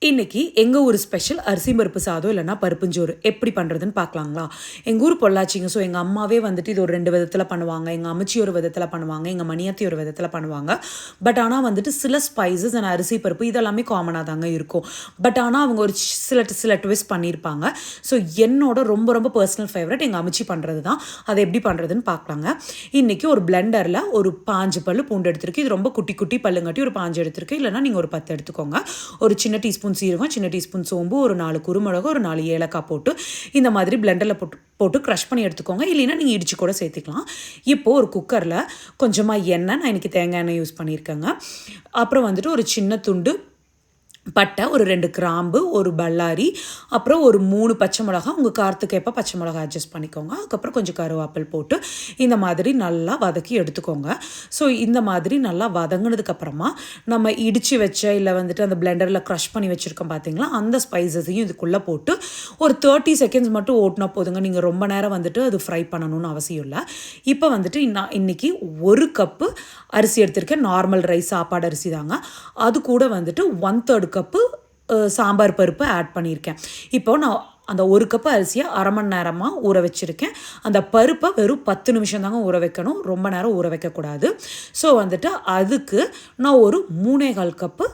இன்னைக்கு எங்கள் ஊர் ஸ்பெஷல் அரிசி பருப்பு சாதம் இல்லைனா பருப்புஞ்சோறு எப்படி பண்ணுறதுன்னு பார்க்கலாங்களா. எங்கள் ஊர் பொள்ளாச்சிங்க. ஸோ எங்கள் அம்மாவே வந்துட்டு இது ஒரு 2 விதத்தில் பண்ணுவாங்க. எங்கள் அம்மச்சி ஒரு விதத்தில் பண்ணுவாங்க, எங்கள் மணியத்தி ஒரு விதத்தில் பண்ணுவாங்க. பட் ஆனால் வந்துட்டு சில ஸ்பைசஸ் அண்ட் அரிசி பருப்பு இதெல்லாமே காமனாக தாங்க இருக்கும். பட் ஆனால் அவங்க ஒரு சில ட்விஸ்ட் பண்ணியிருப்பாங்க. ஸோ என்னோட ரொம்ப ரொம்ப பர்சனல் ஃபேவரட் எங்கள் அம்மச்சி பண்ணுறது தான். அதை எப்படி பண்ணுறதுன்னு பார்க்கலாங்க. இன்றைக்கி ஒரு பிளெண்டரில் ஒரு 5 பல் பூண்டு எடுத்துருக்கு. இது ரொம்ப குட்டி குட்டி பல்லுங்காட்டி ஒரு 5 எடுத்துருக்கு. இல்லைனா நீங்கள் ஒரு 10 எடுத்துக்கோங்க. ஒரு சின்ன டீஸ்பூன் சீரகம், சின்ன டீஸ்பூன் சோம்பு, ஒரு 4 குருமிளகு, ஒரு 4 ஏலக்காய் போட்டு இந்த மாதிரி பிளெண்டரில் போட்டு க்ரஷ் பண்ணி எடுத்துக்கோங்க. இல்லைன்னா நீங்கள் இடிச்சு கூட சேர்த்துக்கலாம். இப்போது ஒரு குக்கரில் கொஞ்சமாக எண்ணெய், நான் இன்றைக்கி தேங்காய் எண்ணெய் யூஸ் பண்ணியிருக்கேங்க. அப்புறம் வந்துட்டு ஒரு சின்ன துண்டு பட்டை, ஒரு 2 கிராம்பு, ஒரு பல்லாரி, அப்புறம் ஒரு 3 பச்சை மிளகா, உங்கள் காரத்துக்கு ஏற்ப பச்சை மிளகா அட்ஜஸ்ட் பண்ணிக்கோங்க. அதுக்கப்புறம் கொஞ்சம் கருவேப்பில் போட்டு இந்த மாதிரி நல்லா வதக்கி எடுத்துக்கோங்க. ஸோ இந்த மாதிரி நல்லா வதங்கினதுக்கப்புறமா நம்ம இடித்து வச்ச இல்லை வந்துட்டு அந்த பிளெண்டரில் க்ரஷ் பண்ணி வச்சுருக்கோம் பார்த்தீங்களா, அந்த ஸ்பைசஸையும் இதுக்குள்ளே போட்டு ஒரு 30 செகண்ட்ஸ் மட்டும் ஓட்டினா போதுங்க. நீங்கள் ரொம்ப நேரம் வந்துட்டு அது ஃப்ரை பண்ணணும்னு அவசியம் இல்லை. இப்போ வந்துட்டு நான் இன்றைக்கி 1 கப்பு அரிசி எடுத்திருக்கேன். நார்மல் ரைஸ், சாப்பாடு அரிசி தாங்க. அது கூட வந்துட்டு 1/3 கப்பு சாம்பார் பருப்பு ஆட் பண்ணியிருக்கேன். இப்போ நான் அந்த 1 கப்பு அரிசியை 1/2 மணி நேரமாக ஊற வச்சுருக்கேன். அந்த பருப்பை வெறும் 10 நிமிஷம் தாங்க ஊற வைக்கணும், ரொம்ப நேரம் ஊற வைக்கக்கூடாது. ஸோ வந்துட்டு அதுக்கு நான் ஒரு 3/4 கப்பு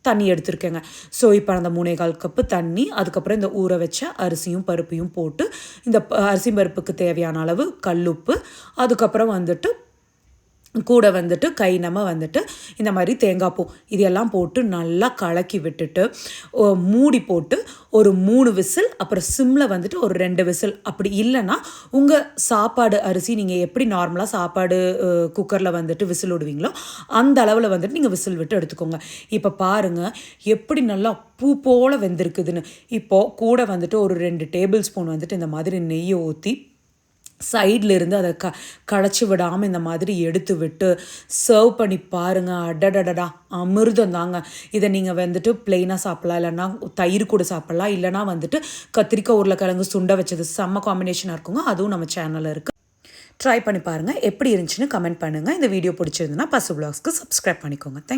தண்ணி எடுத்துருக்கேங்க. ஸோ இப்போ அந்த 3/4 கப்பு தண்ணி, அதுக்கப்புறம் இந்த ஊற வச்ச அரிசியும் பருப்பையும் போட்டு இந்த அரிசி பருப்புக்கு தேவையான அளவு கல்லுப்பு, அதுக்கப்புறம் வந்துட்டு கூட வந்துட்டு கை நம்ம வந்துட்டு இந்த மாதிரி தேங்காய் பூ இதெல்லாம் போட்டு நல்லா கலக்கி விட்டுட்டு மூடி போட்டு ஒரு 3 விசில், அப்புறம் சிம்மில் வந்துட்டு ஒரு 2 விசில். அப்படி இல்லைன்னா உங்கள் சாப்பாடு அரிசி நீங்கள் எப்படி நார்மலாக சாப்பாடு குக்கரில் வந்துட்டு விசில் விடுவீங்களோ அந்த அளவில் வந்துட்டு நீங்கள் விசில் விட்டு எடுத்துக்கோங்க. இப்போ பாருங்கள் எப்படி நல்லா பூ போல் வெந்திருக்குதுன்னு. இப்போது கூட வந்துட்டு ஒரு 2 டேபிள் ஸ்பூன் வந்துட்டு இந்த மாதிரி நெய்யை ஊற்றி சைடில் இருந்து அதை கடைச்சி விடாமல் இந்த மாதிரி எடுத்து விட்டு சர்வ் பண்ணி பாருங்கள். அடடடடா, அமிர்தம் தாங்க. இதை நீங்கள் வந்துட்டு பிளெயினாக சாப்பிட்லாம், இல்லைன்னா தயிர் கூட சாப்பிட்லாம், இல்லைனா வந்துட்டு கத்திரிக்காய் உருளைக்கிழங்கு சுண்டை வச்சது செம்ம காம்பினேஷனாக இருக்குங்க. அதுவும் நம்ம சேனலில் இருக்குது. ட்ரை பண்ணி பாருங்கள். எப்படி இருந்துச்சுன்னு கமெண்ட் பண்ணுங்கள். இந்த வீடியோ பிடிச்சிருந்துன்னா பசு வ்ளாக்ஸ்க்கு சப்ஸ்கிரைப் பண்ணிக்கோங்க. தேங்க்யூ.